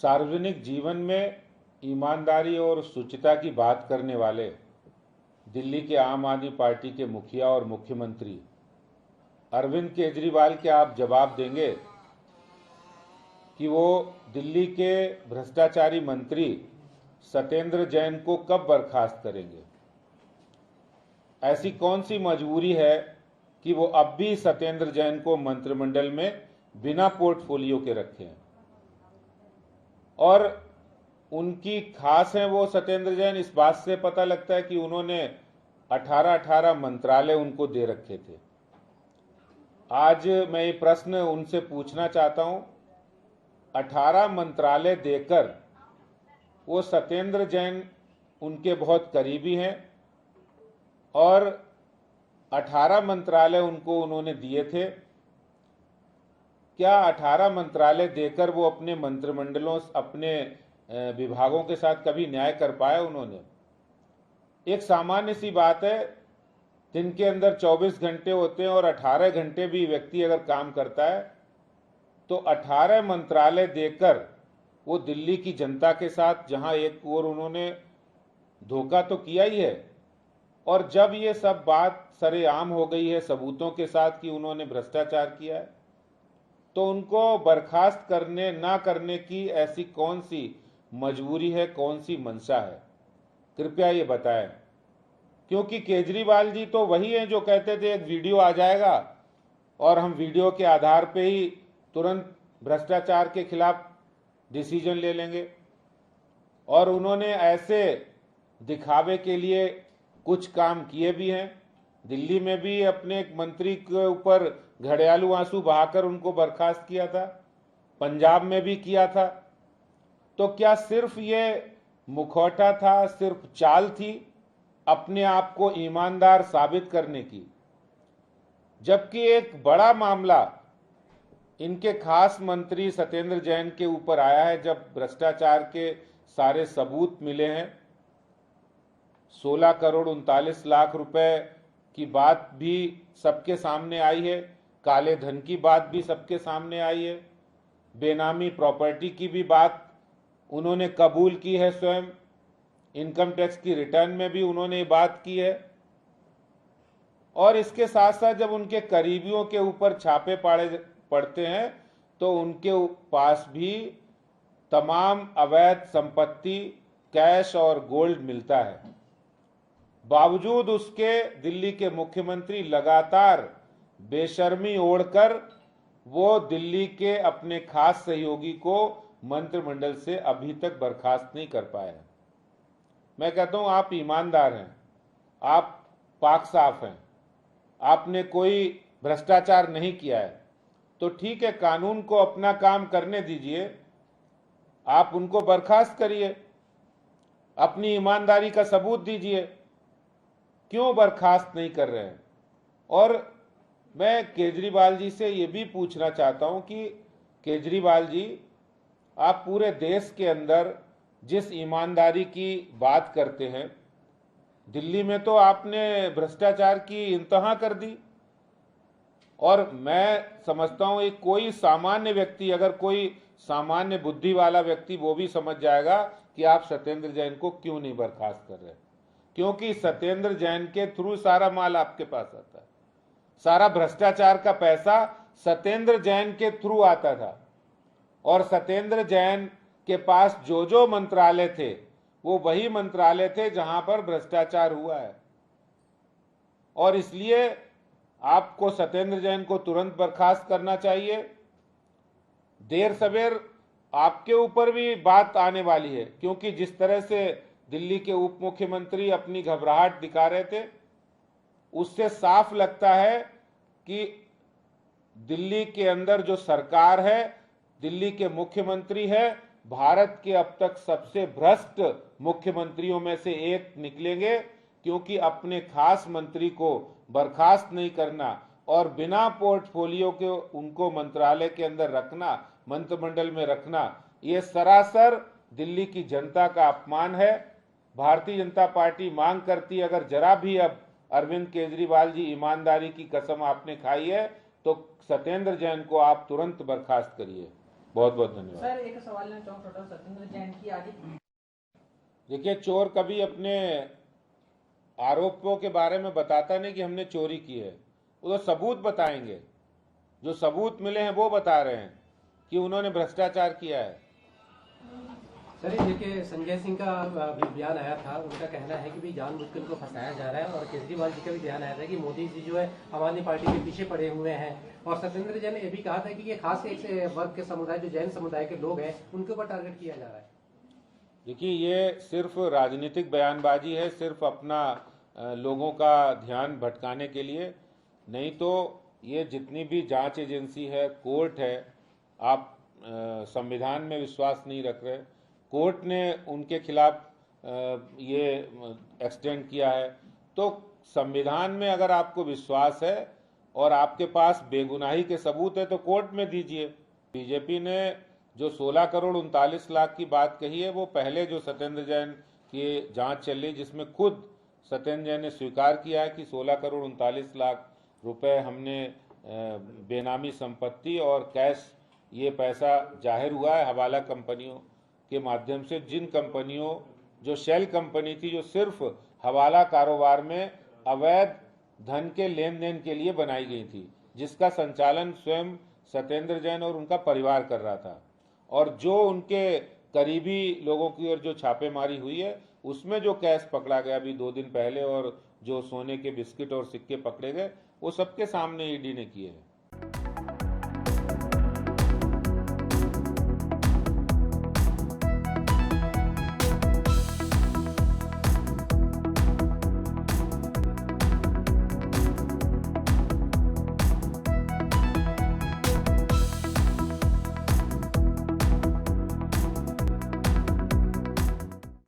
सार्वजनिक जीवन में ईमानदारी और शुचिता की बात करने वाले दिल्ली के आम आदमी पार्टी के मुखिया और मुख्यमंत्री अरविंद केजरीवाल के आप जवाब देंगे कि वो दिल्ली के भ्रष्टाचारी मंत्री सत्येंद्र जैन को कब बर्खास्त करेंगे? ऐसी कौन सी मजबूरी है कि वो अब भी सत्येंद्र जैन को मंत्रिमंडल में बिना पोर्टफोलियो के रखे हैं? और उनकी खास है वो सत्येंद्र जैन, इस बात से पता लगता है कि उन्होंने 18 मंत्रालय उनको दे रखे थे। आज मैं ये प्रश्न उनसे पूछना चाहता हूं, 18 मंत्रालय देकर वो सत्येंद्र जैन उनके बहुत करीबी हैं और 18 मंत्रालय उनको उन्होंने दिए थे। क्या 18 मंत्रालय देकर वो अपने मंत्रिमंडलों, अपने विभागों के साथ कभी न्याय कर पाए उन्होंने? एक सामान्य सी बात है, दिन के अंदर 24 घंटे होते हैं और 18 घंटे भी व्यक्ति अगर काम करता है तो 18 मंत्रालय देकर वो दिल्ली की जनता के साथ, जहां एक ओर उन्होंने धोखा तो किया ही है और जब ये सब बात सरेआम हो गई है सबूतों के साथ कि उन्होंने भ्रष्टाचार किया है, तो उनको बर्खास्त करने ना करने की ऐसी कौन सी मजबूरी है, कौन सी मंशा है? कृपया ये बताएं। क्योंकि केजरीवाल जी तो वही हैं जो कहते थे एक वीडियो आ जाएगा और हम वीडियो के आधार पे ही तुरंत भ्रष्टाचार के खिलाफ डिसीजन ले लेंगे, और उन्होंने ऐसे दिखावे के लिए कुछ काम किए भी हैं। दिल्ली में भी अपने एक मंत्री के ऊपर घड़ियालू आंसू बहाकर उनको बर्खास्त किया था, पंजाब में भी किया था। तो क्या सिर्फ ये मुखौटा था, सिर्फ चाल थी अपने आप को ईमानदार साबित करने की? जबकि एक बड़ा मामला इनके खास मंत्री सत्येंद्र जैन के ऊपर आया है, जब भ्रष्टाचार के सारे सबूत मिले हैं। 16 करोड़ 39 लाख रुपए की बात भी सबके सामने आई है, काले धन की बात भी सबके सामने आई है, बेनामी प्रॉपर्टी की भी बात उन्होंने कबूल की है, स्वयं इनकम टैक्स की रिटर्न में भी उन्होंने ये बात की है। और इसके साथ साथ जब उनके करीबियों के ऊपर छापे पड़ते हैं तो उनके पास भी तमाम अवैध संपत्ति, कैश और गोल्ड मिलता है। बावजूद उसके दिल्ली के मुख्यमंत्री लगातार बेशर्मी ओढ़कर वो दिल्ली के अपने खास सहयोगी को मंत्रिमंडल से अभी तक बर्खास्त नहीं कर पाए हैं। मैं कहता हूं आप ईमानदार हैं, आप पाक साफ हैं, आपने कोई भ्रष्टाचार नहीं किया है, तो ठीक है, कानून को अपना काम करने दीजिए, आप उनको बर्खास्त करिए, अपनी ईमानदारी का सबूत दीजिए। क्यों बर्खास्त नहीं कर रहे हैं? और मैं केजरीवाल जी से ये भी पूछना चाहता हूं कि केजरीवाल जी, आप पूरे देश के अंदर जिस ईमानदारी की बात करते हैं, दिल्ली में तो आपने भ्रष्टाचार की इंतहा कर दी। और मैं समझता हूं एक कोई सामान्य व्यक्ति, अगर कोई सामान्य बुद्धि वाला व्यक्ति, वो भी समझ जाएगा कि आप सत्येंद्र जैन को क्यों नहीं बर्खास्त कर रहे। क्योंकि सत्येंद्र जैन के थ्रू सारा माल आपके पास आता है, सारा भ्रष्टाचार का पैसा सत्येंद्र जैन के थ्रू आता था, और सत्येंद्र जैन के पास जो जो मंत्रालय थे वो वही मंत्रालय थे जहां पर भ्रष्टाचार हुआ है। और इसलिए आपको सत्येंद्र जैन को तुरंत बर्खास्त करना चाहिए। देर सवेर आपके ऊपर भी बात आने वाली है, क्योंकि जिस तरह से दिल्ली के उप मुख्यमंत्री अपनी घबराहट दिखा रहे थे, उससे साफ लगता है कि दिल्ली के अंदर जो सरकार है, दिल्ली के मुख्यमंत्री है, भारत के अब तक सबसे भ्रष्ट मुख्यमंत्रियों में से एक निकलेंगे। क्योंकि अपने खास मंत्री को बर्खास्त नहीं करना और बिना पोर्टफोलियो के उनको मंत्रालय के अंदर रखना, मंत्रिमंडल में रखना, ये सरासर दिल्ली की जनता का अपमान है। भारतीय जनता पार्टी मांग करती है, अगर जरा भी अब अरविंद केजरीवाल जी ईमानदारी की कसम आपने खाई है तो सत्येंद्र जैन को आप तुरंत बर्खास्त करिए। बहुत बहुत धन्यवाद। सर एक सवाल है डॉक्टर सत्येंद्र जैन की आगे। देखिए, चोर कभी अपने आरोपों के बारे में बताता नहीं कि हमने चोरी की है, वो तो सबूत बताएंगे। जो सबूत मिले हैं वो बता रहे हैं कि उन्होंने भ्रष्टाचार किया है। सर ये देखिए संजय सिंह का भी बयान आया था, उनका कहना है कि भी जानबूझकर उनको फंसाया जा रहा है, और केजरीवाल जी का भी बयान आया था कि मोदी जी जो है आम आदमी पार्टी के पीछे पड़े हुए हैं, और सत्येंद्र जैन ने ये भी कहा था कि ये खास एक वर्ग के समुदाय जो जैन समुदाय के लोग हैं उनके ऊपर टारगेट किया जा रहा है। देखिए, ये सिर्फ राजनीतिक बयानबाजी है, सिर्फ अपना लोगों का ध्यान भटकाने के लिए। नहीं तो ये जितनी भी जांच एजेंसी है, कोर्ट है, आप संविधान में विश्वास नहीं रख रहे, कोर्ट ने उनके खिलाफ ये एक्सटेंड किया है। तो संविधान में अगर आपको विश्वास है और आपके पास बेगुनाही के सबूत है तो कोर्ट में दीजिए। बीजेपी ने जो 16 करोड़ 39 लाख की बात कही है, वो पहले जो सत्येंद्र जैन की जांच चल रही, जिसमें खुद सत्येंद्र जैन ने स्वीकार किया है कि 16 करोड़ 39 लाख रुपए हमने बेनामी संपत्ति और कैश, ये पैसा जाहिर हुआ है हवाला कंपनियों के माध्यम से। जिन कंपनियों, जो शेल कंपनी थी, जो सिर्फ हवाला कारोबार में अवैध धन के लेन देन के लिए बनाई गई थी, जिसका संचालन स्वयं सत्येंद्र जैन और उनका परिवार कर रहा था, और जो उनके करीबी लोगों की ओर जो छापेमारी हुई है उसमें जो कैश पकड़ा गया अभी 2 दिन पहले, और जो सोने के बिस्किट और सिक्के पकड़े गए, वो सबके सामने ईडी ने किए हैं।